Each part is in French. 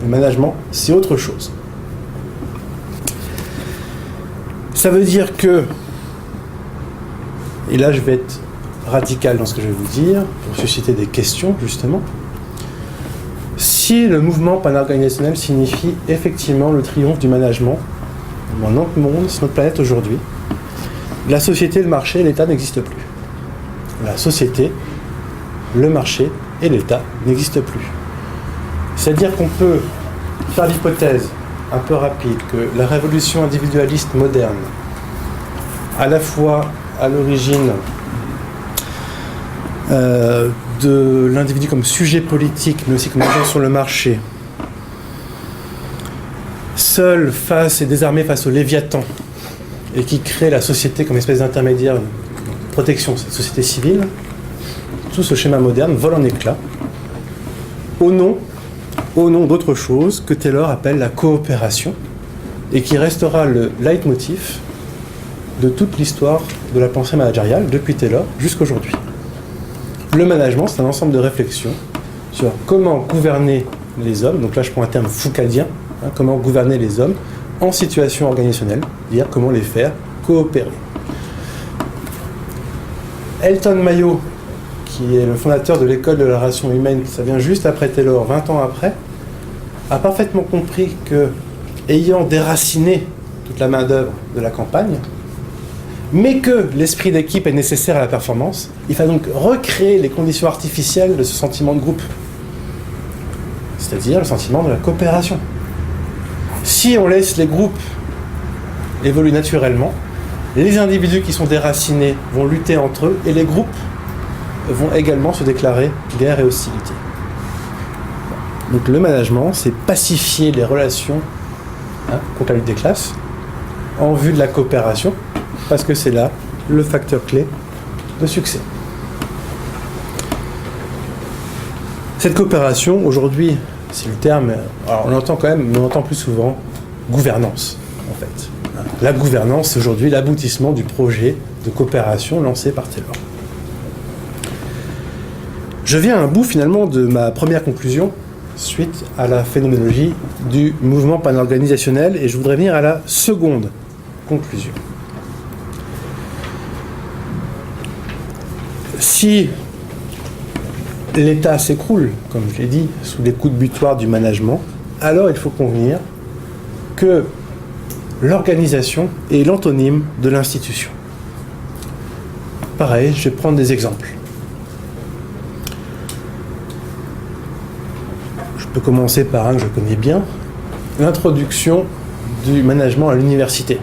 Le management, c'est autre chose. Ça veut dire que, et là je vais être radical dans ce que je vais vous dire, pour susciter des questions justement, si le mouvement pan-organisationnel signifie effectivement le triomphe du management dans notre monde, sur notre planète aujourd'hui, la société, le marché, l'État n'existent plus. La société, le marché et l'État n'existent plus. C'est-à-dire qu'on peut faire l'hypothèse un peu rapide que la révolution individualiste moderne, à la fois à l'origine de l'individu comme sujet politique, mais aussi comme agent sur le marché, seul face et désarmé face au Léviathan, et qui crée la société comme espèce d'intermédiaire de protection, cette société civile, tout ce schéma moderne vole en éclats au nom d'autre chose que Taylor appelle la coopération, et qui restera le leitmotiv de toute l'histoire de la pensée managériale depuis Taylor jusqu'à aujourd'hui. Le management, c'est un ensemble de réflexions sur comment gouverner les hommes, donc là je prends un terme foucaldien, comment gouverner les hommes en situation organisationnelle, c'est-à-dire comment les faire coopérer. Elton Mayo, qui est le fondateur de l'école de la relation humaine, ça vient juste après Taylor, 20 ans après, a parfaitement compris que, ayant déraciné toute la main-d'œuvre de la campagne, mais que l'esprit d'équipe est nécessaire à la performance, il faut donc recréer les conditions artificielles de ce sentiment de groupe, c'est-à-dire le sentiment de la coopération. Si on laisse les groupes évoluer naturellement, les individus qui sont déracinés vont lutter entre eux et les groupes vont également se déclarer guerre et hostilité. Donc le management, c'est pacifier les relations contre la lutte des classes en vue de la coopération, parce que c'est là le facteur clé de succès. Cette coopération, aujourd'hui, c'est le terme, alors on l'entend quand même, mais on entend plus souvent gouvernance, en fait. La gouvernance, c'est aujourd'hui l'aboutissement du projet de coopération lancé par Taylor. Je viens à un bout, finalement, de ma première conclusion, suite à la phénoménologie du mouvement pan-organisationnel, et je voudrais venir à la seconde conclusion. Si l'État s'écroule, comme je l'ai dit, sous les coups de butoir du management, alors il faut convenir que l'organisation est l'antonyme de l'institution. Pareil, je vais prendre des exemples. Je peux commencer par un que je connais bien, l'introduction du management à l'université.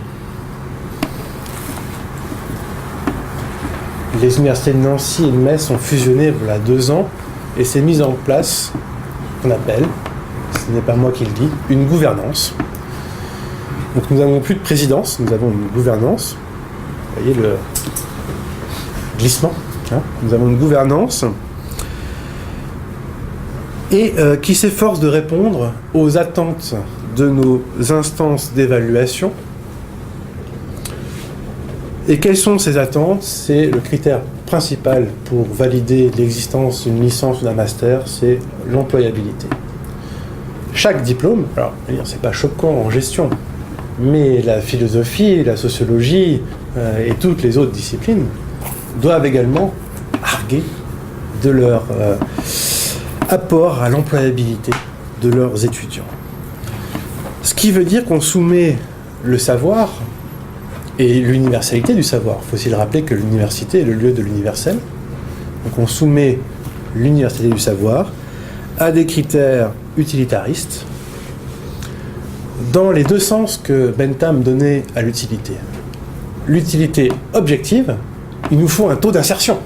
Les universités de Nancy et de Metz ont fusionné voilà 2 ans, et s'est mise en place qu'on appelle, ce n'est pas moi qui le dis, une gouvernance. Donc nous n'avons plus de présidence, nous avons une gouvernance. Vous voyez le glissement, nous avons une gouvernance et qui s'efforce de répondre aux attentes de nos instances d'évaluation. Et quelles sont ces attentes? C'est le critère principal pour valider l'existence d'une licence ou d'un master, c'est l'employabilité. Chaque diplôme, alors c'est pas choquant en gestion, mais la philosophie, la sociologie et toutes les autres disciplines doivent également arguer de leur apport à l'employabilité de leurs étudiants. Ce qui veut dire qu'on soumet le savoir et l'universalité du savoir. Il faut aussi le rappeler que l'université est le lieu de l'universel. Donc on soumet l'universalité du savoir à des critères utilitaristes dans les 2 sens que Bentham donnait à l'utilité. L'utilité objective, il nous faut un taux d'insertion.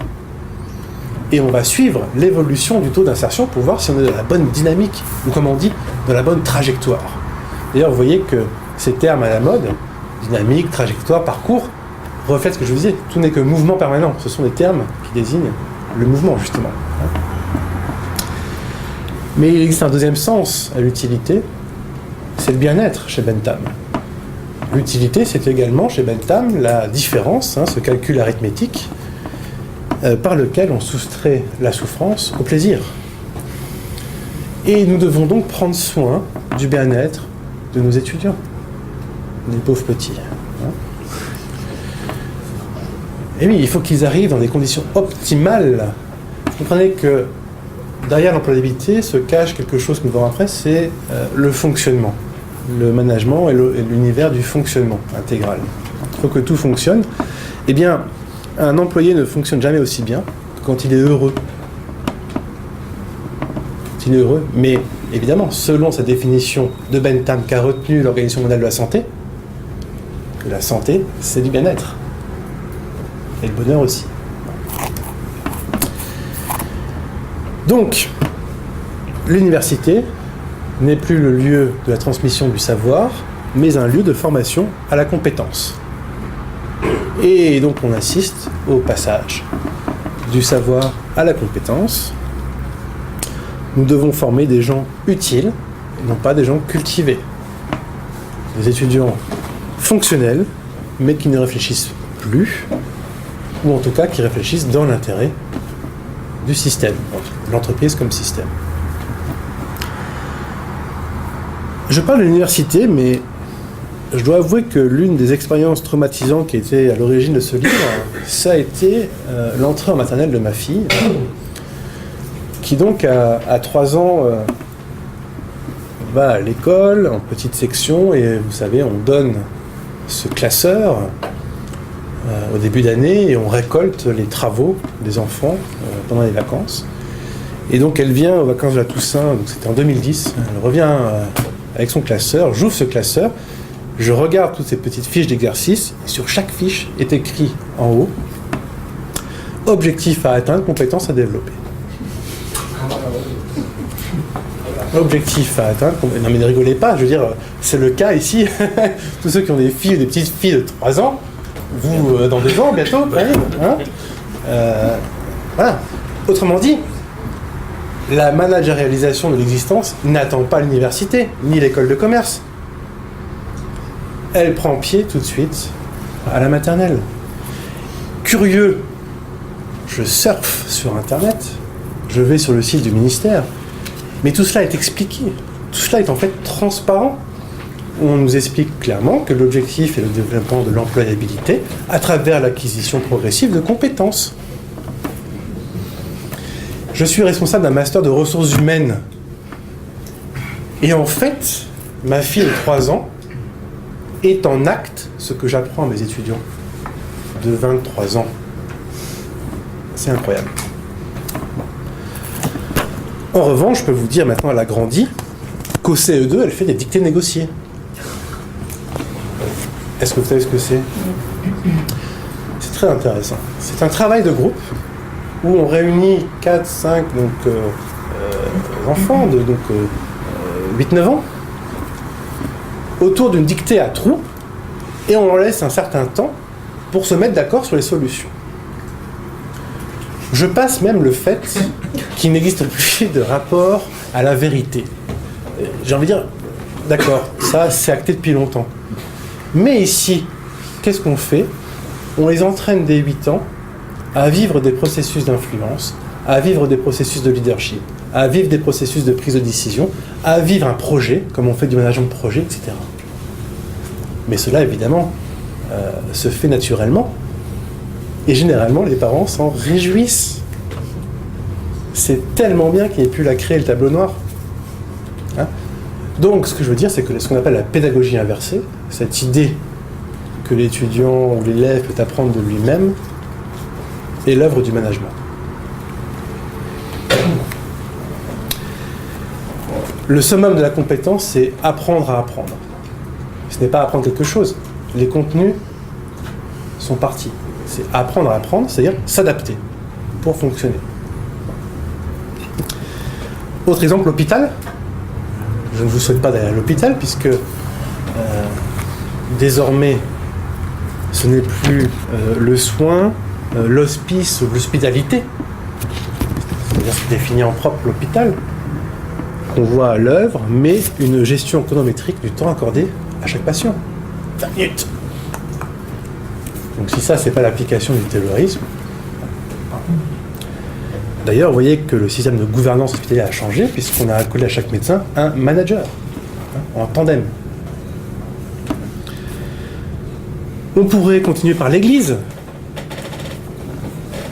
Et on va suivre l'évolution du taux d'insertion pour voir si on est dans la bonne dynamique, ou comme on dit, dans la bonne trajectoire. D'ailleurs, vous voyez que ces termes à la mode, dynamique, trajectoire, parcours, reflètent ce que je vous disais. Tout n'est que mouvement permanent. Ce sont des termes qui désignent le mouvement, justement. Mais il existe un deuxième sens à l'utilité, c'est le bien-être chez Bentham. L'utilité, c'est également chez Bentham la différence, ce calcul arithmétique, par lequel on soustrait la souffrance au plaisir. Et nous devons donc prendre soin du bien-être de nos étudiants, des pauvres petits. Et oui, il faut qu'ils arrivent dans des conditions optimales. Vous comprenez que derrière l'employabilité se cache quelque chose que nous verrons après, c'est le fonctionnement, le management et l'univers du fonctionnement intégral. Il faut que tout fonctionne. Eh bien, un employé ne fonctionne jamais aussi bien que quand il est heureux. Quand il est heureux, mais évidemment, selon sa définition de Bentham qu'a retenue l'Organisation mondiale de la santé, que la santé, c'est du bien-être. Et le bonheur aussi. Donc, l'université n'est plus le lieu de la transmission du savoir, mais un lieu de formation à la compétence. Et donc on assiste au passage du savoir à la compétence. Nous devons former des gens utiles, et non pas des gens cultivés. Des étudiants fonctionnels, mais qui ne réfléchissent plus, ou en tout cas qui réfléchissent dans l'intérêt du système, l'entreprise comme système. Je parle de l'université, mais je dois avouer que l'une des expériences traumatisantes qui était à l'origine de ce livre, ça a été l'entrée en maternelle de ma fille, qui donc à 3 ans va à l'école en petite section, et vous savez, on donne ce classeur au début d'année et on récolte les travaux des enfants pendant les vacances. Et donc elle vient aux vacances de la Toussaint, donc c'était en 2010, elle revient avec son classeur, j'ouvre ce classeur, je regarde toutes ces petites fiches d'exercice, et sur chaque fiche est écrit en haut « Objectif à atteindre, compétence à développer ». Objectif à atteindre, non mais ne rigolez pas, je veux dire, c'est le cas ici, tous ceux qui ont des filles ou des petites filles de 3 ans, vous, dans 2 ans, bientôt, hein, voilà. Autrement dit, la managérialisation de l'existence n'attend pas l'université, ni l'école de commerce. Elle prend pied tout de suite à la maternelle. Curieux, je surfe sur Internet, je vais sur le site du ministère, mais tout cela est expliqué, tout cela est en fait transparent. On nous explique clairement que l'objectif est le développement de l'employabilité à travers l'acquisition progressive de compétences. Je suis responsable d'un master de ressources humaines. Et en fait, ma fille de 3 ans est en acte ce que j'apprends à mes étudiants de 23 ans. C'est incroyable. En revanche, je peux vous dire maintenant, elle a grandi, qu'au CE2, elle fait des dictées négociées. Est-ce que vous savez ce que c'est ? C'est très intéressant. C'est un travail de groupe où on réunit 4-5 enfants de 8-9 ans autour d'une dictée à trous et on leur laisse un certain temps pour se mettre d'accord sur les solutions. Je passe même le fait qu'il n'existe plus de rapport à la vérité. J'ai envie de dire, d'accord, ça c'est acté depuis longtemps. Mais ici, qu'est-ce qu'on fait ? On les entraîne dès 8 ans à vivre des processus d'influence, à vivre des processus de leadership, à vivre des processus de prise de décision, à vivre un projet, comme on fait du management de projet, etc. Mais cela, évidemment, se fait naturellement. Et généralement, les parents s'en réjouissent. C'est tellement bien qu'il n'y ait plus à créer le tableau noir. Hein ? Donc, ce que je veux dire, c'est que ce qu'on appelle la pédagogie inversée, cette idée que l'étudiant ou l'élève peut apprendre de lui-même, est l'œuvre du management. Le summum de la compétence, c'est apprendre à apprendre. Ce n'est pas apprendre quelque chose. Les contenus sont partis. C'est apprendre à apprendre, c'est-à-dire s'adapter pour fonctionner. Autre exemple, l'hôpital. Je ne vous souhaite pas d'aller à l'hôpital puisque désormais ce n'est plus le soin, l'hospice ou l'hospitalité, c'est-à-dire ce qui définit en propre l'hôpital, qu'on voit à l'œuvre, mais une gestion chronométrique du temps accordé à chaque patient. 20 minutes. Donc si ça, c'est pas l'application du taylorisme. D'ailleurs, vous voyez que le système de gouvernance hospitalière a changé, puisqu'on a accolé à chaque médecin un manager, en tandem. On pourrait continuer par l'Église,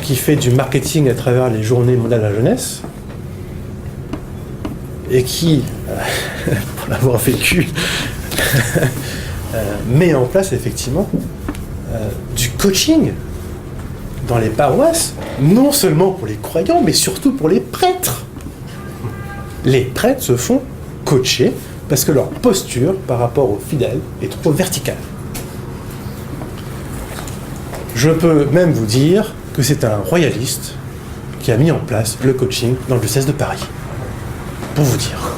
qui fait du marketing à travers les journées mondiales de la jeunesse, et qui, pour l'avoir vécu, met en place effectivement du coaching dans les paroisses, non seulement pour les croyants, mais surtout pour les prêtres. Les prêtres se font coacher parce que leur posture par rapport aux fidèles est trop verticale. Je peux même vous dire que c'est un royaliste qui a mis en place le coaching dans le diocèse de Paris. Pour vous dire.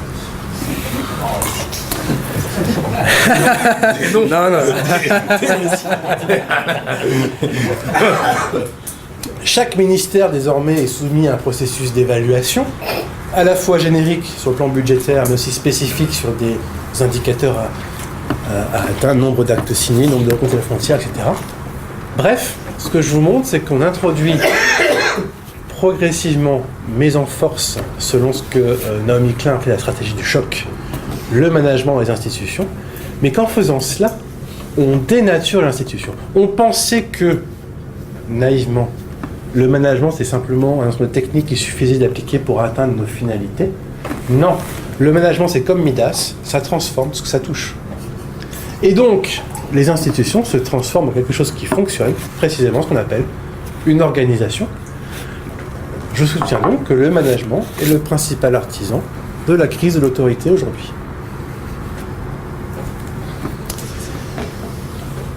Non. Chaque ministère désormais est soumis à un processus d'évaluation, à la fois générique sur le plan budgétaire, mais aussi spécifique sur des indicateurs à atteindre, nombre d'actes signés, nombre de rencontres à la frontière, etc. Bref, ce que je vous montre, c'est qu'on introduit progressivement, mais en force, selon ce que Naomi Klein appelait la stratégie du choc, le management des institutions, mais qu'en faisant cela, on dénature l'institution. On pensait que, naïvement, le management, c'est simplement un ensemble de techniques qu'il suffisait d'appliquer pour atteindre nos finalités. Non, le management, c'est comme Midas, ça transforme ce que ça touche. Et donc, les institutions se transforment en quelque chose qui fonctionne, précisément ce qu'on appelle une organisation. Je soutiens donc que le management est le principal artisan de la crise de l'autorité aujourd'hui.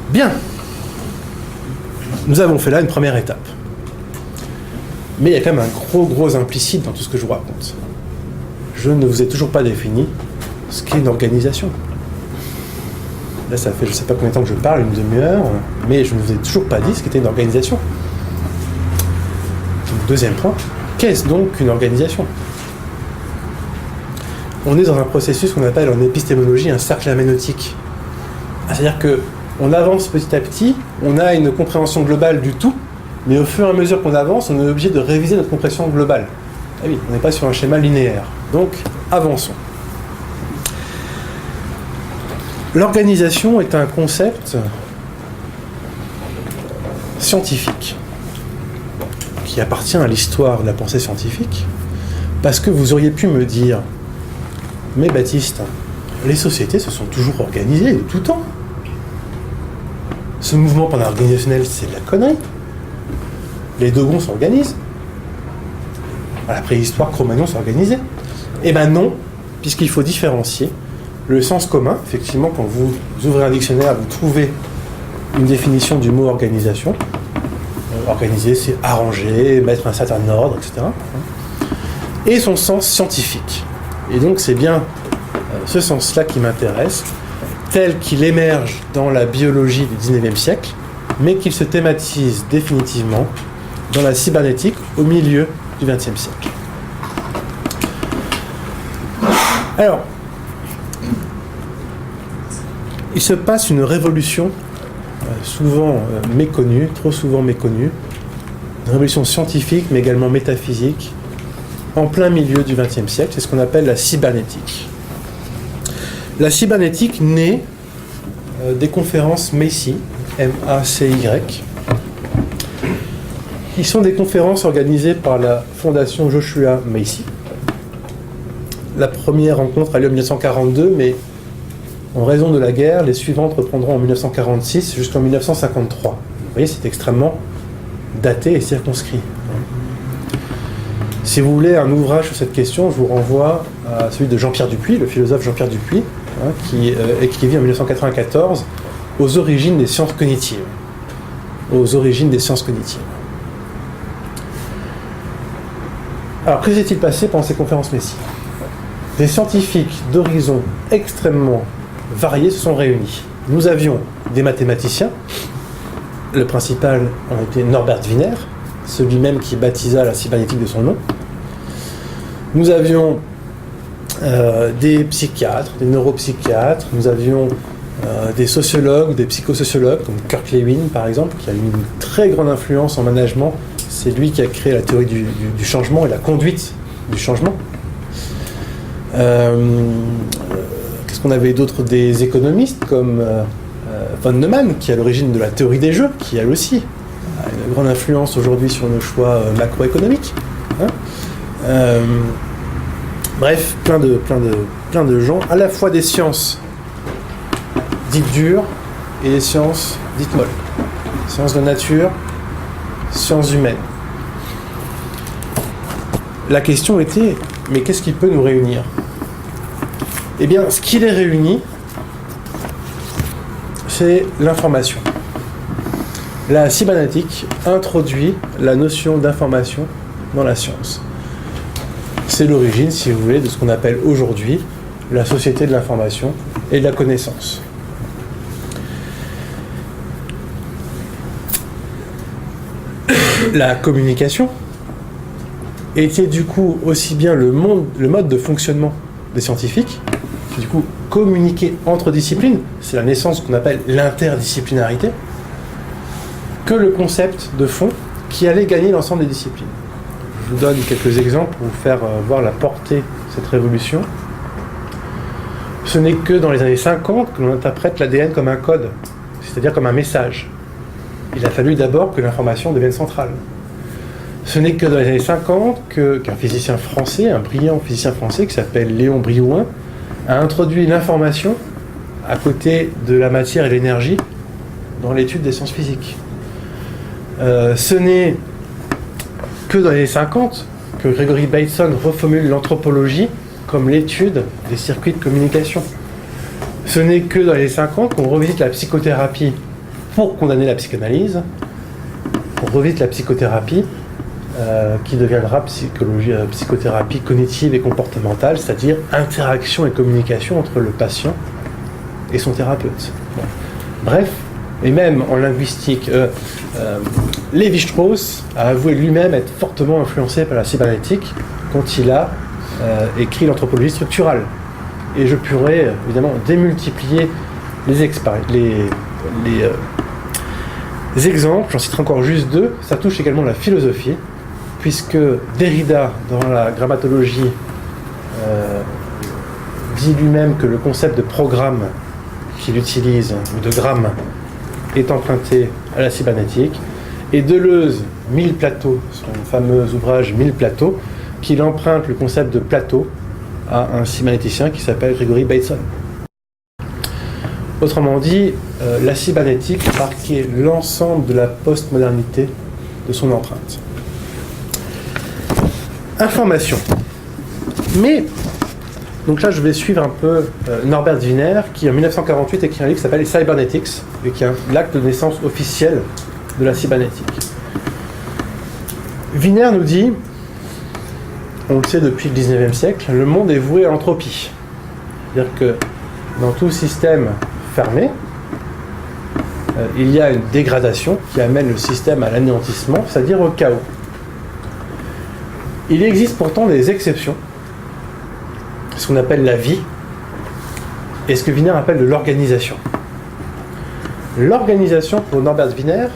Bien. Nous avons fait là une première étape. Mais il y a quand même un gros implicite dans tout ce que je vous raconte. Je ne vous ai toujours pas défini ce qu'est une organisation. Là, ça fait je ne sais pas combien de temps que je parle, une demi-heure, mais je ne vous ai toujours pas dit ce qu'était une organisation. Donc, deuxième point, qu'est-ce donc qu'une organisation ? On est dans un processus qu'on appelle en épistémologie un cercle herméneutique. C'est-à-dire qu'on avance petit à petit, on a une compréhension globale du tout, mais au fur et à mesure qu'on avance, on est obligé de réviser notre compréhension globale. Ah oui, on n'est pas sur un schéma linéaire. Donc, avançons. L'organisation est un concept scientifique qui appartient à l'histoire de la pensée scientifique, parce que vous auriez pu me dire « Mais Baptiste, les sociétés se sont toujours organisées de tout temps. Ce mouvement pan-organisationnel, c'est de la connerie. Les Dogons s'organisent. À la préhistoire, Cro-Magnon s'organisait. » Eh bien non, puisqu'il faut différencier le sens commun. Effectivement, quand vous ouvrez un dictionnaire, vous trouvez une définition du mot organisation. Organiser, c'est arranger, mettre un certain ordre, etc. Et son sens scientifique. Et donc, c'est bien ce sens-là qui m'intéresse, tel qu'il émerge dans la biologie du XIXe siècle, mais qu'il se thématise définitivement dans la cybernétique au milieu du XXe siècle. Alors, il se passe une révolution souvent méconnue, trop souvent méconnue, une révolution scientifique mais également métaphysique, en plein milieu du XXe siècle, c'est ce qu'on appelle la cybernétique. La cybernétique naît des conférences Macy, M-A-C-Y, qui sont des conférences organisées par la fondation Joshua Macy. La première rencontre a lieu en 1942, mais en raison de la guerre, les suivantes reprendront en 1946 jusqu'en 1953. Vous voyez, c'est extrêmement daté et circonscrit. Si vous voulez un ouvrage sur cette question, je vous renvoie à celui de Jean-Pierre Dupuy, le philosophe Jean-Pierre Dupuy, qui écrivit en 1994 « Aux origines des sciences cognitives ». Aux origines des sciences cognitives. Alors, que s'est-il passé pendant ces conférences Macy ? Des scientifiques d'horizons extrêmement variés se sont réunis. Nous avions des mathématiciens, le principal en était Norbert Wiener, celui même qui baptisa la cybernétique de son nom. Nous avions des psychiatres, des neuropsychiatres, nous avions des sociologues, des psychosociologues, comme Kurt Lewin par exemple, qui a eu une très grande influence en management c'est lui qui a créé la théorie du changement et la conduite du changement. Qu'est-ce qu'on avait d'autre? Des économistes comme von Neumann, qui est à l'origine de la théorie des jeux, qui elle aussi a une grande influence aujourd'hui sur nos choix macroéconomiques. Bref, plein de gens, à la fois des sciences dites dures et des sciences dites molles. Sciences de nature, sciences humaines. La question était, mais qu'est-ce qui peut nous réunir? Eh bien, ce qui les réunit, c'est l'information. La cybernétique introduit la notion d'information dans la science. C'est l'origine, si vous voulez, de ce qu'on appelle aujourd'hui la société de l'information et de la connaissance. La communication était du coup aussi bien le mode de fonctionnement des scientifiques, qui du coup communiquer entre disciplines, c'est la naissance qu'on appelle l'interdisciplinarité, que le concept de fond qui allait gagner l'ensemble des disciplines. Je vous donne quelques exemples pour vous faire voir la portée de cette révolution. Ce n'est que dans les années 50 que l'on interprète l'ADN comme un code, c'est-à-dire comme un message. Il a fallu d'abord que l'information devienne centrale. Ce n'est que dans les années 50 qu'un physicien français, un brillant physicien français qui s'appelle Léon Brillouin, a introduit l'information à côté de la matière et l'énergie dans l'étude des sciences physiques. Ce n'est que dans les années 50 que Gregory Bateson reformule l'anthropologie comme l'étude des circuits de communication. Ce n'est que dans les années 50 qu'on revisite la psychothérapie pour condamner la psychanalyse, on revisite la psychothérapie qui deviendra psychothérapie cognitive et comportementale, c'est-à-dire interaction et communication entre le patient et son thérapeute. Bon. Bref, et même en linguistique, Lévi-Strauss a avoué lui-même être fortement influencé par la cybernétique quand il a écrit l'anthropologie structurale. Et je pourrais évidemment démultiplier les exemples, j'en citerai encore juste deux. Ça touche également la philosophie, puisque Derrida, dans la grammatologie, dit lui-même que le concept de programme qu'il utilise, ou de gramme, est emprunté à la cybernétique, et Deleuze, Mille plateaux, son fameux ouvrage Mille plateaux, qu'il emprunte le concept de plateau à un cybernéticien qui s'appelle Gregory Bateson. Autrement dit, la cybernétique marquait l'ensemble de la postmodernité de son empreinte. Information. Mais, donc là je vais suivre un peu Norbert Wiener, qui en 1948 écrit un livre qui s'appelle Cybernetics, et qui est l'acte de naissance officiel de la cybernétique. Wiener nous dit, on le sait depuis le 19e siècle, le monde est voué à l'entropie. C'est-à-dire que dans tout système fermé, il y a une dégradation qui amène le système à l'anéantissement, c'est-à-dire au chaos. Il existe pourtant des exceptions, ce qu'on appelle la vie, et ce que Wiener appelle de l'organisation. L'organisation, pour Norbert Wiener,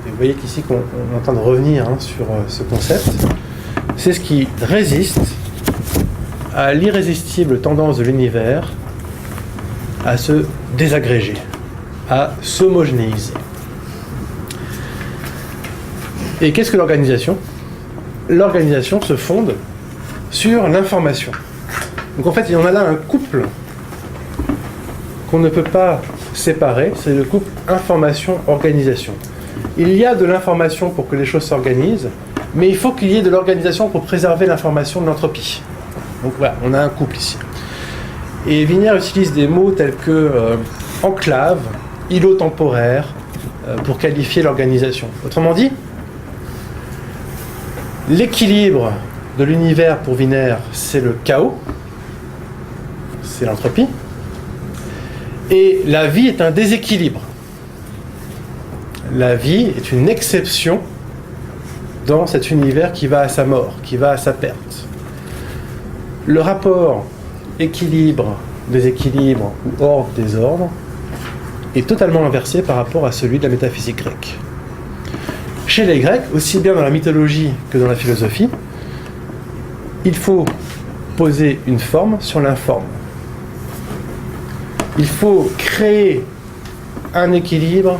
et vous voyez qu'ici qu'on est en train de revenir sur ce concept, c'est ce qui résiste à l'irrésistible tendance de l'univers à se désagréger, à s'homogénéiser. Et qu'est-ce que l'organisation ? L'organisation se fonde sur l'information. Donc en fait, il y en a là un couple qu'on ne peut pas séparer, c'est le couple information-organisation. Il y a de l'information pour que les choses s'organisent, mais il faut qu'il y ait de l'organisation pour préserver l'information de l'entropie. Donc voilà, on a un couple ici. Et Wiener utilise des mots tels que enclave, îlot temporaire, pour qualifier l'organisation. Autrement dit, l'équilibre de l'univers pour Wiener, c'est le chaos, c'est l'entropie, et la vie est un déséquilibre. La vie est une exception dans cet univers qui va à sa mort, qui va à sa perte. Le rapport équilibre, déséquilibre ou ordre, désordre est totalement inversé par rapport à celui de la métaphysique grecque. Chez les Grecs, aussi bien dans la mythologie que dans la philosophie, il faut poser une forme sur l'informe. Il faut créer un équilibre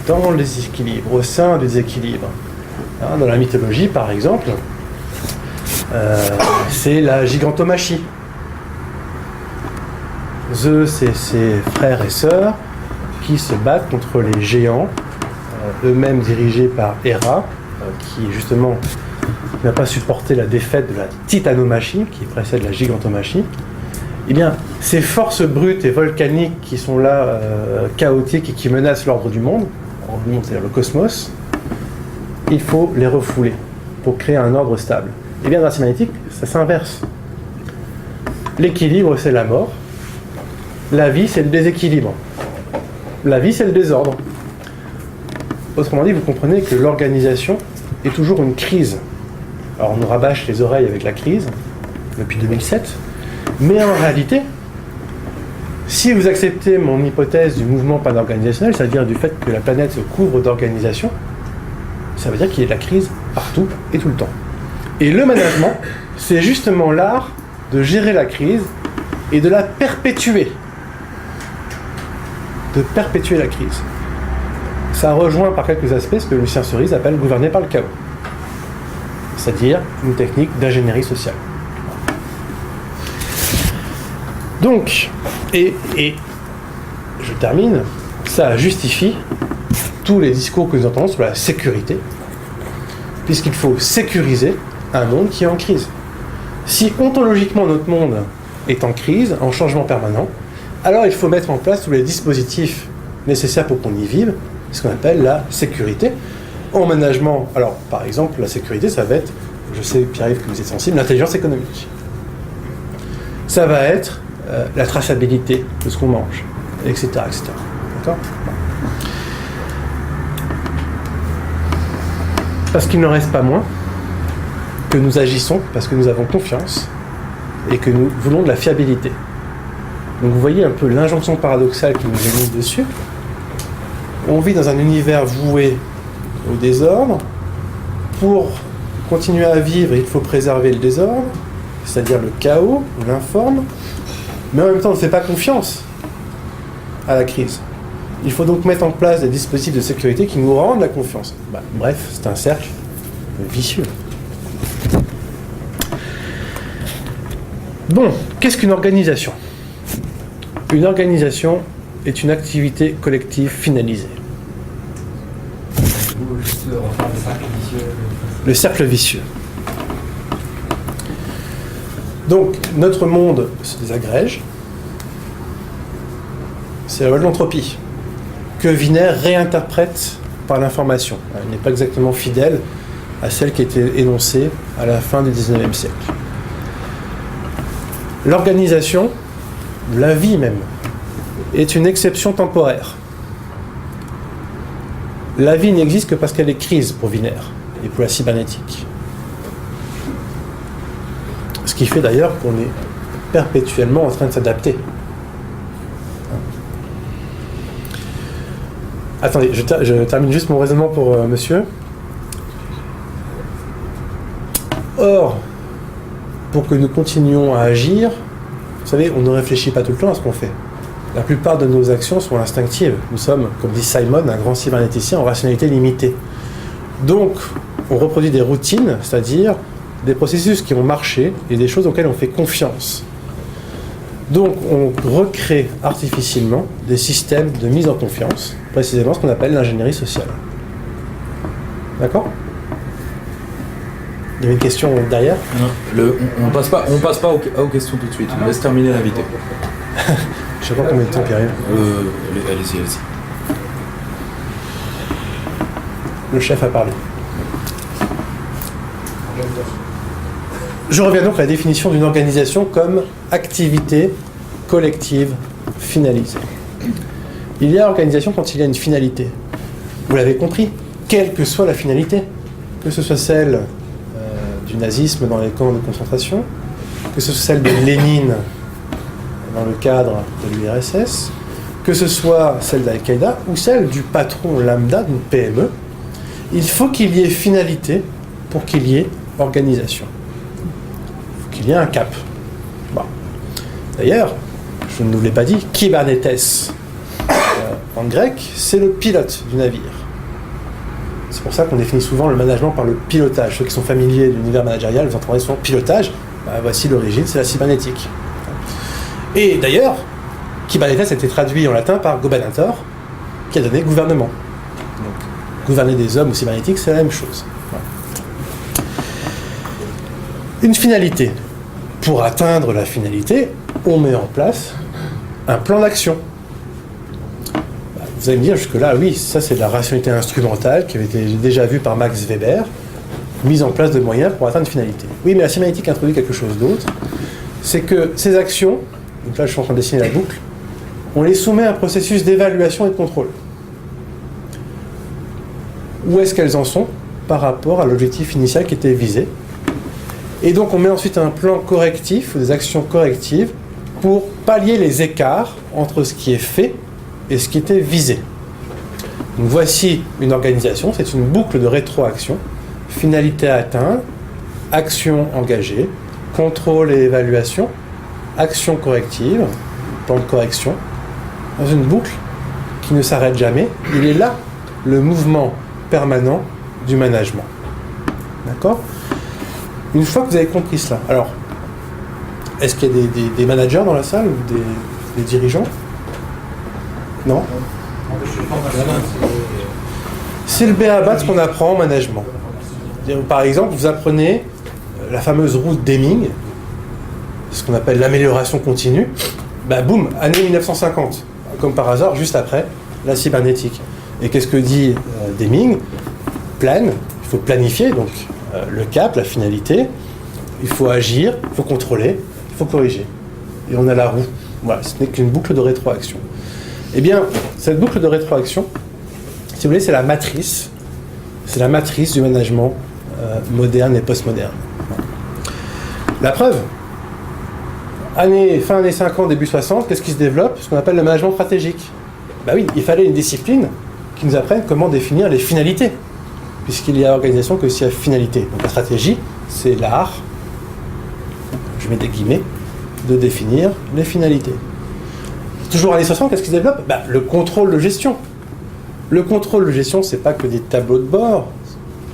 dans les équilibres, au sein des équilibres. Dans la mythologie, par exemple, c'est la gigantomachie. Zeus et ses frères et sœurs qui se battent contre les géants, eux-mêmes dirigés par Héra, qui justement n'a pas supporté la défaite de la titanomachie, qui précède la gigantomachie. Eh bien, ces forces brutes et volcaniques qui sont là, chaotiques et qui menacent l'ordre du monde, c'est-à-dire le cosmos, il faut les refouler pour créer un ordre stable. Eh bien, dans la sématique, ça s'inverse. L'équilibre, c'est la mort. La vie, c'est le déséquilibre. La vie, c'est le désordre. Autrement dit, vous comprenez que l'organisation est toujours une crise. Alors, on nous rabâche les oreilles avec la crise, depuis 2007, mais en réalité, si vous acceptez mon hypothèse du mouvement pan-organisationnel, c'est-à-dire du fait que la planète se couvre d'organisation, ça veut dire qu'il y a de la crise partout et tout le temps. Et le management, c'est justement l'art de gérer la crise et de la perpétuer. De perpétuer la crise. Ça rejoint par quelques aspects ce que Lucien Cerise appelle gouverner par le chaos. C'est-à-dire une technique d'ingénierie sociale. Donc, et je termine, ça justifie tous les discours que nous entendons sur la sécurité, puisqu'il faut sécuriser un monde qui est en crise. Si ontologiquement notre monde est en crise, en changement permanent, alors il faut mettre en place tous les dispositifs nécessaires pour qu'on y vive, ce qu'on appelle la sécurité. En management, alors par exemple, la sécurité, ça va être, je sais Pierre-Yves que vous êtes sensible, l'intelligence économique. Ça va être la traçabilité de ce qu'on mange, etc. etc. D'accord ? Parce qu'il n'en reste pas moins que nous agissons parce que nous avons confiance et que nous voulons de la fiabilité. Donc vous voyez un peu l'injonction paradoxale qui nous est mise dessus. On vit dans un univers voué au désordre. Pour continuer à vivre, il faut préserver le désordre, c'est-à-dire le chaos, l'informe, mais en même temps on ne fait pas confiance à la crise. Il faut donc mettre en place des dispositifs de sécurité qui nous rendent la confiance. Bref, c'est un cercle vicieux. Bon, qu'est-ce qu'une organisation ? Une organisation est une activité collective finalisée. Le cercle vicieux. Donc, notre monde se désagrège. C'est la loi de l'entropie, que Wiener réinterprète par l'information. Elle n'est pas exactement fidèle à celle qui était énoncée à la fin du XIXe siècle. L'organisation, la vie même, est une exception temporaire. La vie n'existe que parce qu'elle est crise pour Wiener et pour la cybernétique. Ce qui fait d'ailleurs qu'on est perpétuellement en train de s'adapter. Attendez, je termine juste mon raisonnement pour monsieur. Or, pour que nous continuions à agir, vous savez, on ne réfléchit pas tout le temps à ce qu'on fait. La plupart de nos actions sont instinctives. Nous sommes, comme dit Simon, un grand cybernéticien en rationalité limitée. Donc, on reproduit des routines, c'est-à-dire des processus qui ont marché et des choses auxquelles on fait confiance. Donc, on recrée artificiellement des systèmes de mise en confiance, précisément ce qu'on appelle l'ingénierie sociale. D'accord ? Il y avait une question derrière ? Non, on passe pas aux questions tout de suite. On laisse terminer l'invité. Je sais pas combien de temps, Pierre. Allez-y. Le chef a parlé. Je reviens donc à la définition d'une organisation comme activité collective finalisée. Il y a organisation quand il y a une finalité. Vous l'avez compris, quelle que soit la finalité, que ce soit celle du nazisme dans les camps de concentration, que ce soit celle de Lénine dans le cadre de l'URSS, que ce soit celle d'Al-Qaïda ou celle du patron lambda d'une PME, il faut qu'il y ait finalité pour qu'il y ait organisation. Il faut qu'il y ait un cap. Bon. D'ailleurs, je ne vous l'ai pas dit, kybernetes, en grec, c'est le pilote du navire. C'est pour ça qu'on définit souvent le management par le pilotage. Ceux qui sont familiers de l'univers managérial, vous entendrez souvent pilotage. Voici l'origine, c'est la cybernétique. Et d'ailleurs, kybernetes a été traduit en latin par gobernator, qui a donné gouvernement. Donc, gouverner des hommes ou cybernétique, c'est la même chose. Voilà. Une finalité. Pour atteindre la finalité, on met en place un plan d'action. Vous allez me dire jusque-là, oui, ça c'est de la rationalité instrumentale qui avait été déjà vue par Max Weber, mise en place de moyens pour atteindre une finalité. Oui, mais la sémantique introduit quelque chose d'autre, c'est que ces actions, donc là je suis en train de dessiner la boucle, on les soumet à un processus d'évaluation et de contrôle. Où est-ce qu'elles en sont par rapport à l'objectif initial qui était visé? Et donc on met ensuite un plan correctif, ou des actions correctives, pour pallier les écarts entre ce qui est fait et ce qui était visé. Donc voici une organisation, c'est une boucle de rétroaction, finalité à atteindre, action engagée, contrôle et évaluation, action corrective, plan de correction, dans une boucle qui ne s'arrête jamais. Il est là le mouvement permanent du management. D'accord? Une fois que vous avez compris cela, alors, est-ce qu'il y a des managers dans la salle ou des dirigeants? Non? C'est le b.a.-ba de ce qu'on apprend en management. Par exemple, vous apprenez la fameuse route Deming, ce qu'on appelle l'amélioration continue. Bah boum, année 1950, comme par hasard, juste après la cybernétique. Et qu'est-ce que dit Deming? Plan, il faut planifier, donc le cap, la finalité, il faut agir, il faut contrôler, il faut corriger. Et on a la roue. Voilà, ce n'est qu'une boucle de rétroaction. Eh bien, cette boucle de rétroaction, si vous voulez, c'est la matrice du management moderne et postmoderne. La preuve, fin années 50, début 60, qu'est-ce qui se développe? Ce qu'on appelle le management stratégique. Ben oui, il fallait une discipline qui nous apprenne comment définir les finalités, puisqu'il y a organisation que s'il y a finalité. Donc la stratégie, c'est l'art, je mets des guillemets, de définir les finalités. Toujours années 60, qu'est-ce qui se développe? Le contrôle de gestion. Le contrôle de gestion, c'est pas que des tableaux de bord,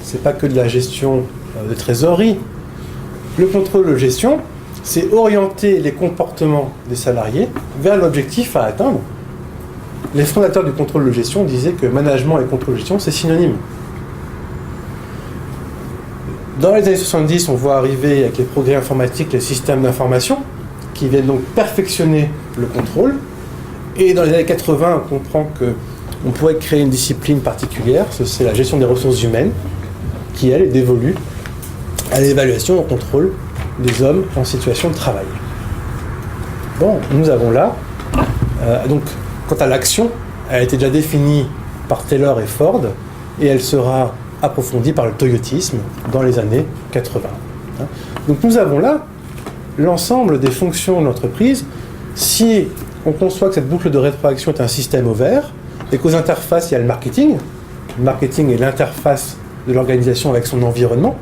c'est pas que de la gestion de trésorerie. Le contrôle de gestion, c'est orienter les comportements des salariés vers l'objectif à atteindre. Les fondateurs du contrôle de gestion disaient que management et contrôle de gestion, c'est synonyme. Dans les années 70, on voit arriver avec les progrès informatiques les systèmes d'information qui viennent donc perfectionner le contrôle. Et dans les années 80, on comprend qu'on pourrait créer une discipline particulière, c'est la gestion des ressources humaines, qui, elle, est dévolue à l'évaluation et au contrôle des hommes en situation de travail. Bon, nous avons là, donc, quant à l'action, elle a été déjà définie par Taylor et Ford, et elle sera approfondie par le toyotisme dans les années 80. Donc nous avons là l'ensemble des fonctions de l'entreprise. Si on conçoit que cette boucle de rétroaction est un système ouvert, et qu'aux interfaces, il y a le marketing. Le marketing est l'interface de l'organisation avec son environnement,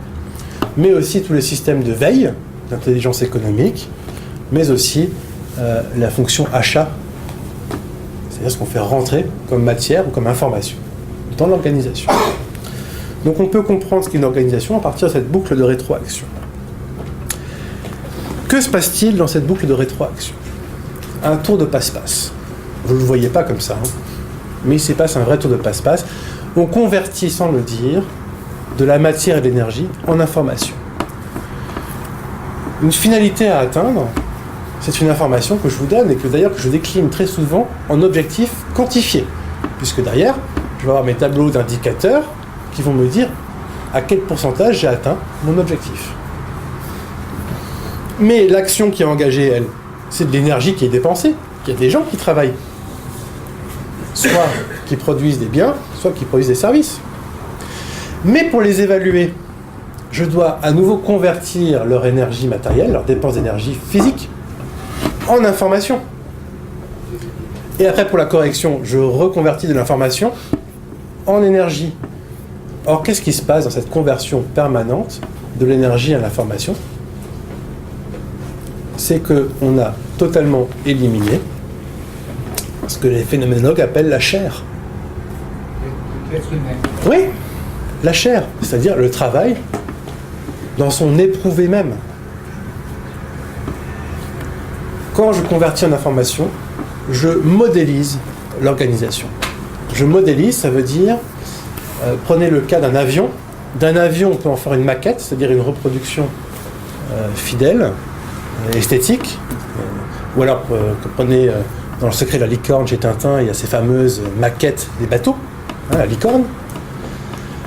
mais aussi tous les systèmes de veille, d'intelligence économique, mais aussi la fonction achat, c'est-à-dire ce qu'on fait rentrer comme matière ou comme information dans l'organisation. Donc on peut comprendre ce qu'est une organisation à partir de cette boucle de rétroaction. Que se passe-t-il dans cette boucle de rétroaction? Un tour de passe-passe. Vous ne le voyez pas comme ça, hein, mais il s'y passe un vrai tour de passe-passe. On convertit, sans le dire, de la matière et de l'énergie en information. Une finalité à atteindre, c'est une information que je vous donne et que d'ailleurs que je décline très souvent en objectifs quantifiés. Puisque derrière, je vais avoir mes tableaux d'indicateurs qui vont me dire à quel pourcentage j'ai atteint mon objectif. Mais l'action qui est engagée, elle, c'est de l'énergie qui est dépensée. Il y a des gens qui travaillent. Soit qui produisent des biens, soit qui produisent des services. Mais pour les évaluer, je dois à nouveau convertir leur énergie matérielle, leur dépense d'énergie physique, en information. Et après, pour la correction, je reconvertis de l'information en énergie. Or, qu'est-ce qui se passe dans cette conversion permanente de l'énergie à l'information? C'est qu'on a totalement éliminé ce que les phénoménologues appellent la chair. L'être humain. Oui, la chair, c'est-à-dire le travail dans son éprouvé même. Quand je convertis en information, je modélise l'organisation. Je modélise, ça veut dire, prenez le cas d'un avion. D'un avion, on peut en faire une maquette, c'est-à-dire une reproduction fidèle, esthétique. Ou alors, prenez dans Le secret de la licorne chez Tintin, il y a ces fameuses maquettes des bateaux, hein, la licorne.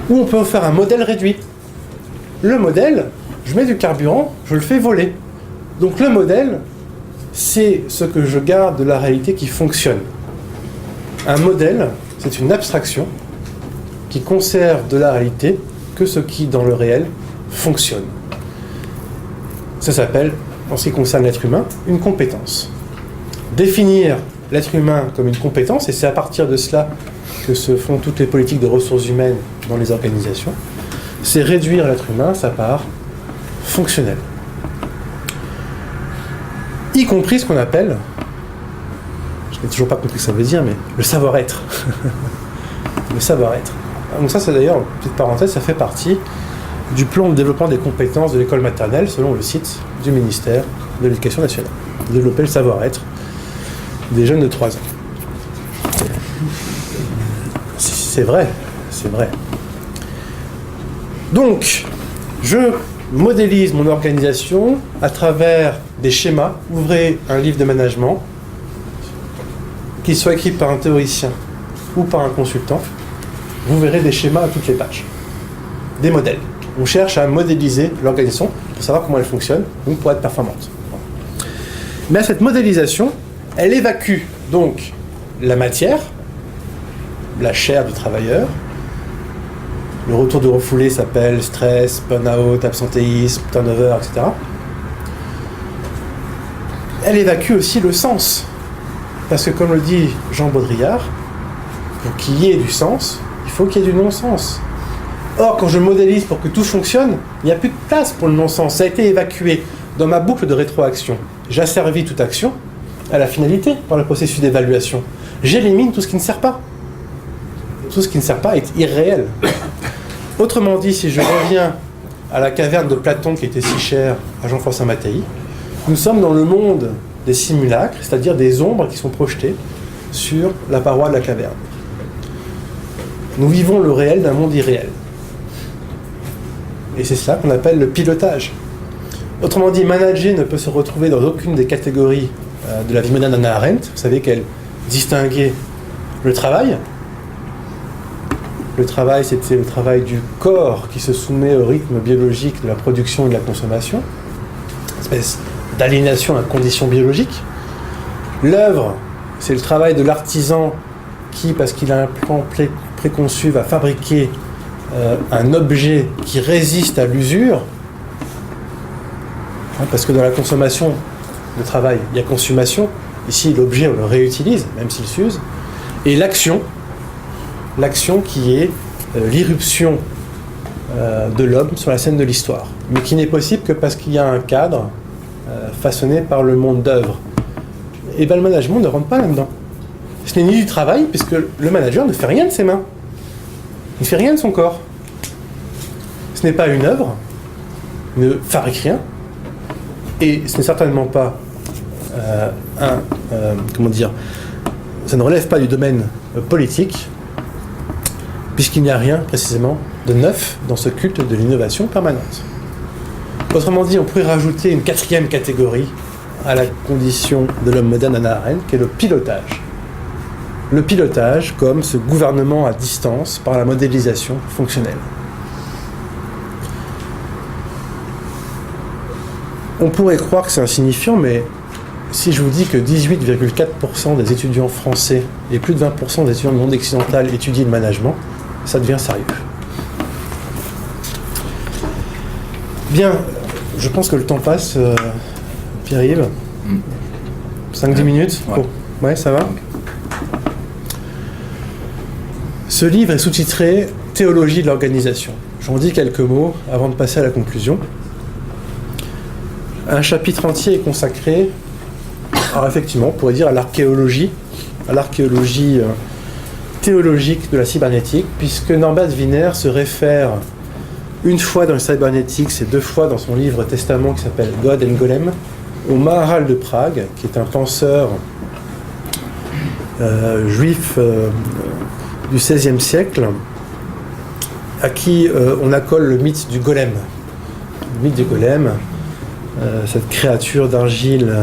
Ou on peut faire un modèle réduit. Le modèle, je mets du carburant, je le fais voler. Donc le modèle, c'est ce que je garde de la réalité qui fonctionne. Un modèle, c'est une abstraction qui conserve de la réalité que ce qui, dans le réel, fonctionne. Ça s'appelle, en ce qui concerne l'être humain, une compétence. Définir l'être humain comme une compétence, et c'est à partir de cela que se font toutes les politiques de ressources humaines dans les organisations, c'est réduire l'être humain à sa part fonctionnelle. Y compris ce qu'on appelle, je n'ai toujours pas compris ce que ça veut dire, mais le savoir-être. Le savoir-être. Donc ça, c'est d'ailleurs, petite parenthèse, ça fait partie du plan de développement des compétences de l'école maternelle, selon le site du ministère de l'Éducation nationale. Développer le savoir-être des jeunes de 3 ans. C'est vrai, c'est vrai. Donc, je modélise mon organisation à travers des schémas. Ouvrez un livre de management, qu'il soit écrit par un théoricien ou par un consultant, vous verrez des schémas à toutes les pages, des modèles. On cherche à modéliser l'organisation pour savoir comment elle fonctionne, donc pour être performante. Mais à cette modélisation, elle évacue donc la matière, la chair du travailleur. Le retour de refoulé s'appelle stress, burn-out, absentéisme, turnover, etc. Elle évacue aussi le sens. Parce que comme le dit Jean Baudrillard, pour qu'il y ait du sens, il faut qu'il y ait du non-sens. Or, quand je modélise pour que tout fonctionne, il n'y a plus de place pour le non-sens. Ça a été évacué dans ma boucle de rétroaction. J'asservis toute action à la finalité par le processus d'évaluation. J'élimine tout ce qui ne sert pas. Tout ce qui ne sert pas est irréel. Autrement dit, si je reviens à la caverne de Platon qui était si chère à Jean-François Mattei, nous sommes dans le monde des simulacres, c'est-à-dire des ombres qui sont projetées sur la paroi de la caverne. Nous vivons le réel d'un monde irréel. Et c'est ça qu'on appelle le pilotage. Autrement dit, manager ne peut se retrouver dans aucune des catégories de la vie moderne d'Hannah Arendt. Vous savez qu'elle distinguait le travail. Le travail, c'était le travail du corps qui se soumet au rythme biologique de la production et de la consommation. Une espèce d'aliénation à conditions biologiques. L'œuvre, c'est le travail de l'artisan qui, parce qu'il a un plan préconçu, va fabriquer un objet qui résiste à l'usure. Parce que dans la consommation, le travail, il y a consommation. Ici, l'objet, on le réutilise, même s'il s'use. Et l'action qui est l'irruption de l'homme sur la scène de l'histoire, mais qui n'est possible que parce qu'il y a un cadre façonné par le monde d'œuvre. Et bien le management ne rentre pas là-dedans. Ce n'est ni du travail, puisque le manager ne fait rien de ses mains. Il ne fait rien de son corps. Ce n'est pas une œuvre, il ne fabrique rien, et ce n'est certainement pas ça ne relève pas du domaine politique, puisqu'il n'y a rien précisément de neuf dans ce culte de l'innovation permanente. Autrement dit, on pourrait rajouter une 4e catégorie à la condition de l'homme moderne Hannah Arendt, qui est le pilotage. Le pilotage comme ce gouvernement à distance par la modélisation fonctionnelle. On pourrait croire que c'est insignifiant, mais si je vous dis que 18,4% des étudiants français et plus de 20% des étudiants du monde occidental étudient le management, ça devient sérieux. Bien, je pense que le temps passe, Pierre-Yves. 5-10 minutes. Ouais. Oh. Ouais, ça va. Ce livre est sous-titré « théologie de l'organisation. J'en dis quelques mots avant de passer à la conclusion. Un chapitre entier est consacré, alors effectivement, on pourrait dire à l'archéologie théologique de la cybernétique, puisque Norbert Wiener se réfère une fois dans le Cybernetics et 2 fois dans son livre Testament qui s'appelle God and Golem, au Maharal de Prague, qui est un penseur juif du XVIe siècle, à qui on accole le mythe du golem. Le mythe du golem, cette créature d'argile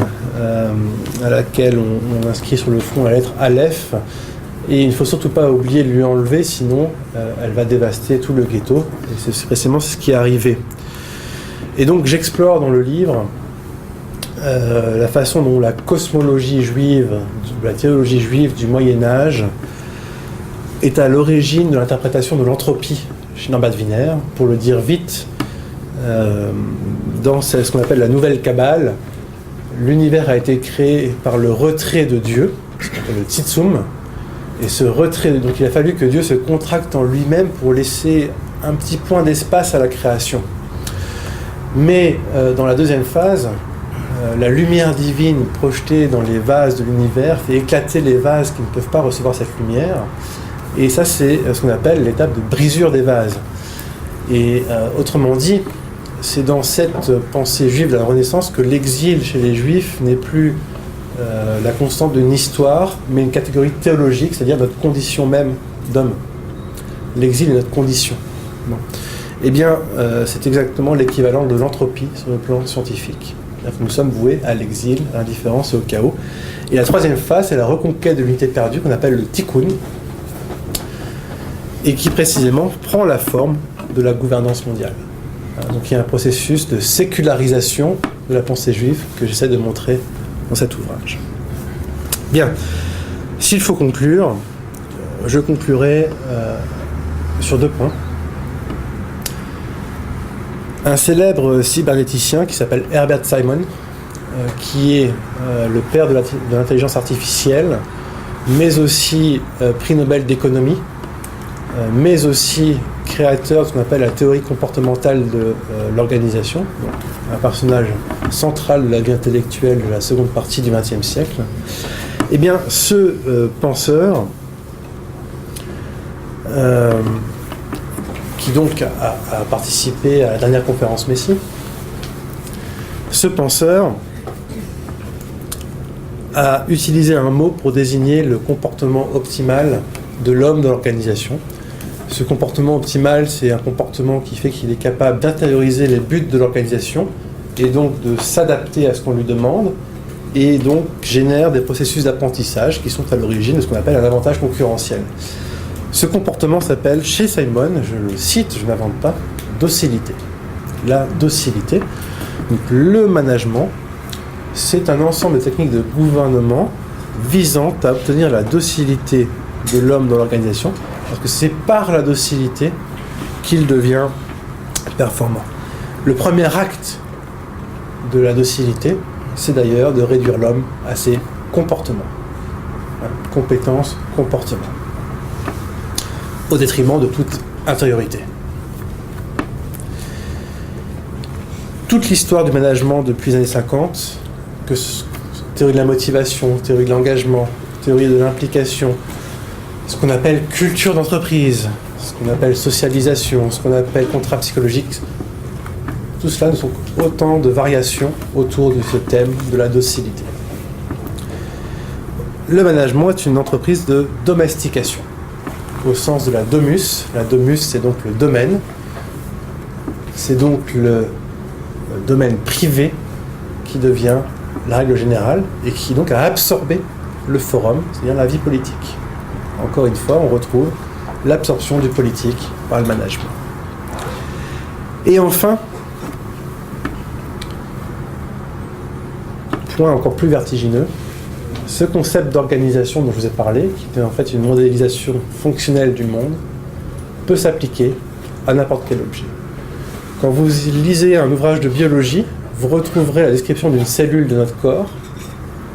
à laquelle on inscrit sur le front la lettre Aleph, et il ne faut surtout pas oublier de lui enlever, sinon elle va dévaster tout le ghetto, et c'est précisément ce qui est arrivé. Et donc j'explore dans le livre la façon dont la cosmologie juive, la théologie juive du Moyen-Âge est à l'origine de l'interprétation de l'entropie chez Norbert Wiener. Pour le dire vite, dans ce qu'on appelle la nouvelle Kabbale, l'univers a été créé par le retrait de Dieu, ce qu'on appelle le Tzitsum, et ce retrait, donc il a fallu que Dieu se contracte en lui-même pour laisser un petit point d'espace à la création. Mais dans la deuxième phase, la lumière divine projetée dans les vases de l'univers fait éclater les vases qui ne peuvent pas recevoir cette lumière. Et ça, c'est ce qu'on appelle l'étape de brisure des vases. Et autrement dit, c'est dans cette pensée juive de la Renaissance que l'exil chez les Juifs n'est plus la constante d'une histoire, mais une catégorie théologique, c'est-à-dire notre condition même d'homme. L'exil est notre condition. Bon. Eh bien, c'est exactement l'équivalent de l'entropie sur le plan scientifique. C'est-à-dire que nous sommes voués à l'exil, à l'indifférence et au chaos. Et la troisième phase, c'est la reconquête de l'unité perdue, qu'on appelle le tikkun, et qui précisément prend la forme de la gouvernance mondiale. Donc il y a un processus de sécularisation de la pensée juive que j'essaie de montrer dans cet ouvrage. Bien, s'il faut conclure, je conclurai sur 2 points. Un célèbre cybernéticien qui s'appelle Herbert Simon, qui est le père de l'intelligence artificielle, mais aussi prix Nobel d'économie, mais aussi créateur de ce qu'on appelle la théorie comportementale de l'organisation, un personnage central de la vie intellectuelle de la seconde partie du XXe siècle. Eh bien, ce penseur, qui donc a participé à la dernière conférence Messie, ce penseur a utilisé un mot pour désigner le comportement optimal de l'homme dans l'organisation. Ce comportement optimal, c'est un comportement qui fait qu'il est capable d'intérioriser les buts de l'organisation et donc de s'adapter à ce qu'on lui demande et donc génère des processus d'apprentissage qui sont à l'origine de ce qu'on appelle un avantage concurrentiel. Ce comportement s'appelle, chez Simon, je le cite, je n'invente pas, docilité. La docilité. Donc le management, c'est un ensemble de techniques de gouvernement visant à obtenir la docilité de l'homme dans l'organisation, parce que c'est par la docilité qu'il devient performant. Le premier acte de la docilité, c'est d'ailleurs de réduire l'homme à ses comportements. Compétences, comportements. Au détriment de toute intériorité. Toute l'histoire du management depuis les années 50, que théorie de la motivation, théorie de l'engagement, théorie de l'implication, ce qu'on appelle culture d'entreprise, ce qu'on appelle socialisation, ce qu'on appelle contrat psychologique, tout cela ne sont qu'autant de variations autour de ce thème de la docilité. Le management est une entreprise de domestication, au sens de la domus. La domus, c'est donc le domaine. C'est donc le domaine privé qui devient la règle générale et qui donc a absorbé le forum, c'est-à-dire la vie politique. Encore une fois, on retrouve l'absorption du politique par le management. Et enfin, point encore plus vertigineux, ce concept d'organisation dont je vous ai parlé, qui était en fait une modélisation fonctionnelle du monde, peut s'appliquer à n'importe quel objet. Quand vous lisez un ouvrage de biologie, vous retrouverez la description d'une cellule de notre corps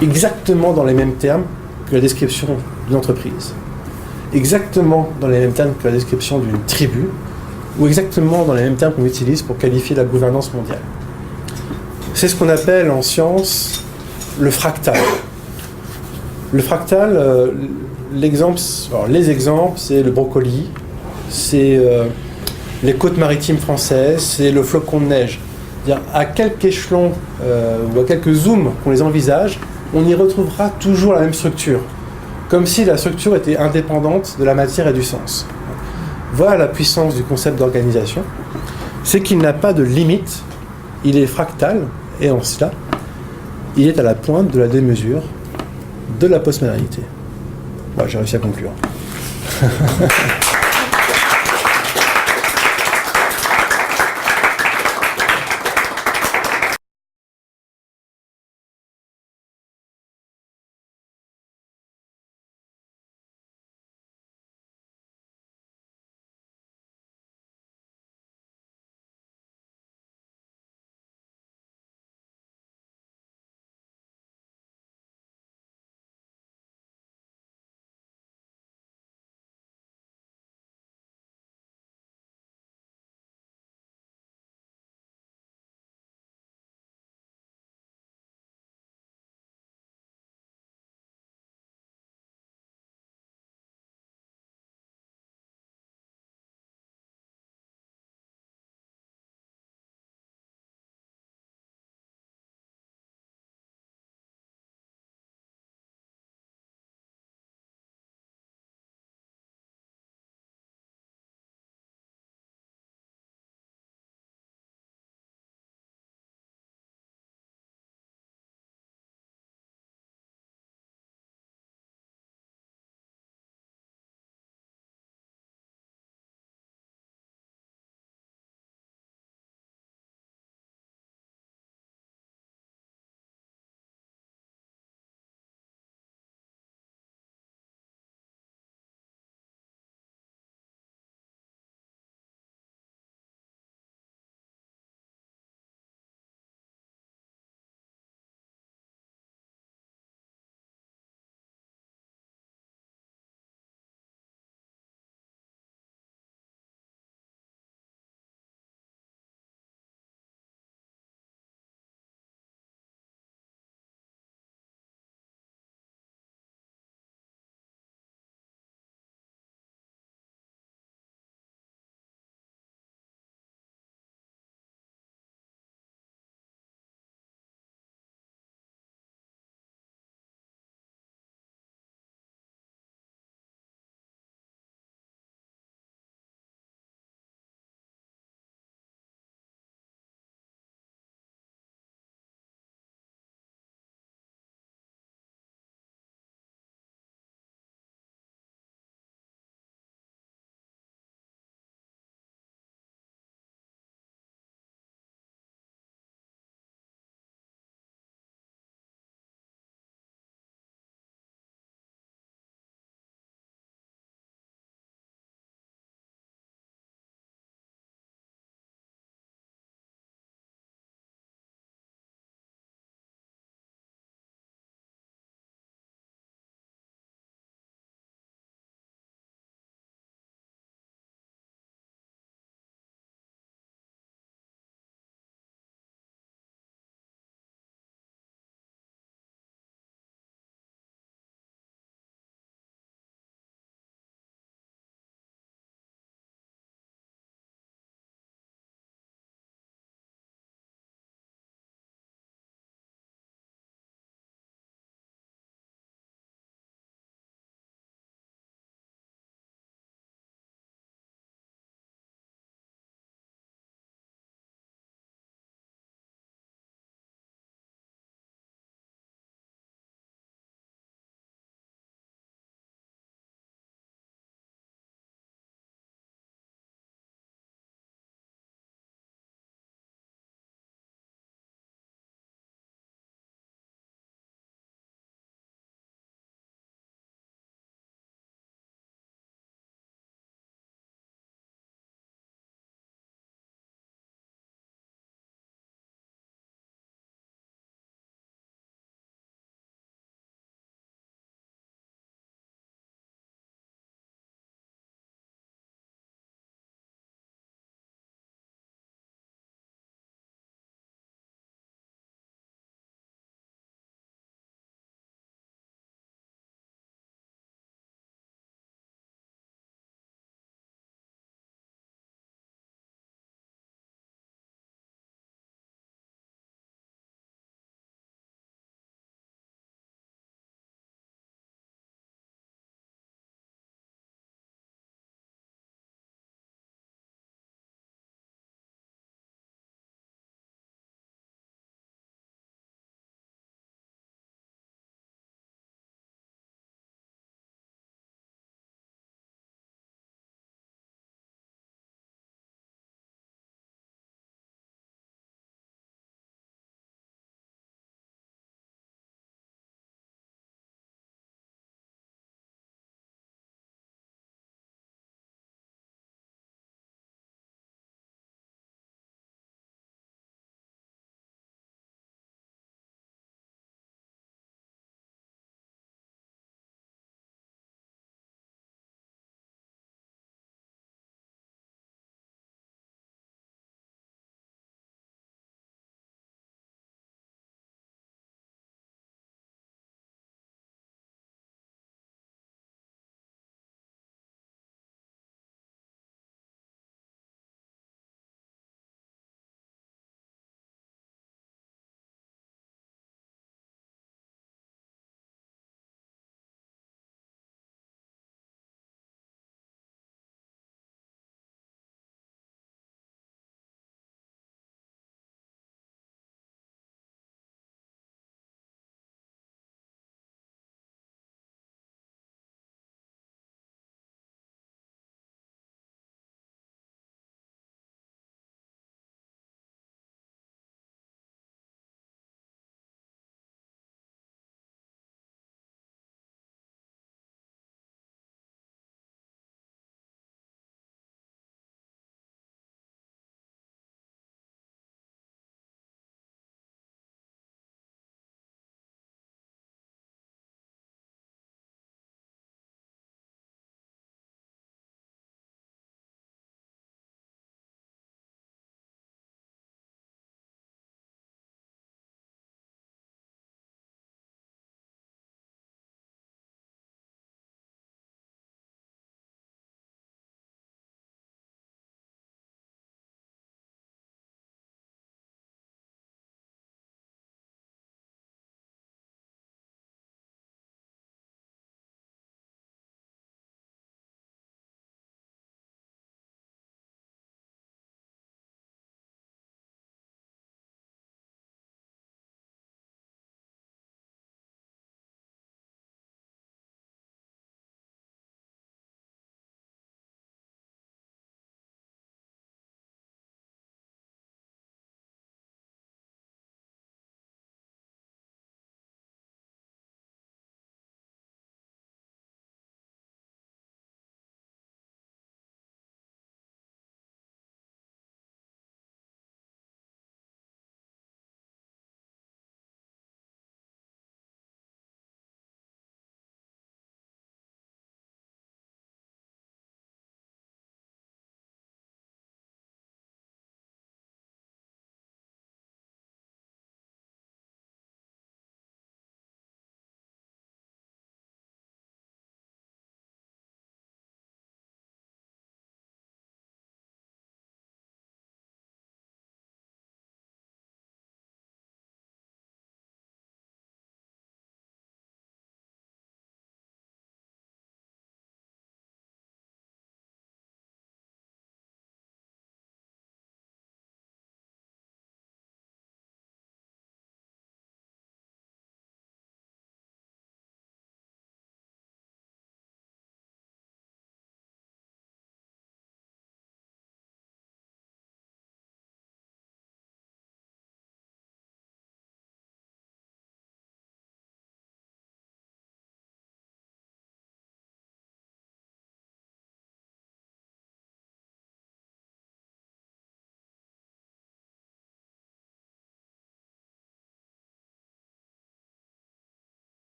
exactement dans les mêmes termes que la description d'une entreprise. exactement dans les mêmes termes que la description d'une tribu, ou exactement dans les mêmes termes qu'on utilise pour qualifier la gouvernance mondiale. C'est ce qu'on appelle en science le fractal. Le fractal, les exemples, c'est le brocoli, c'est les côtes maritimes françaises, c'est le flocon de neige. C'est-à-dire, à quelques échelons ou à quelques zooms qu'on les envisage, on y retrouvera toujours la même structure, comme si la structure était indépendante de la matière et du sens. Voilà la puissance du concept d'organisation, c'est qu'il n'a pas de limite, il est fractal, et en cela, il est à la pointe de la démesure de la postmodernité. Bon, j'ai réussi à conclure.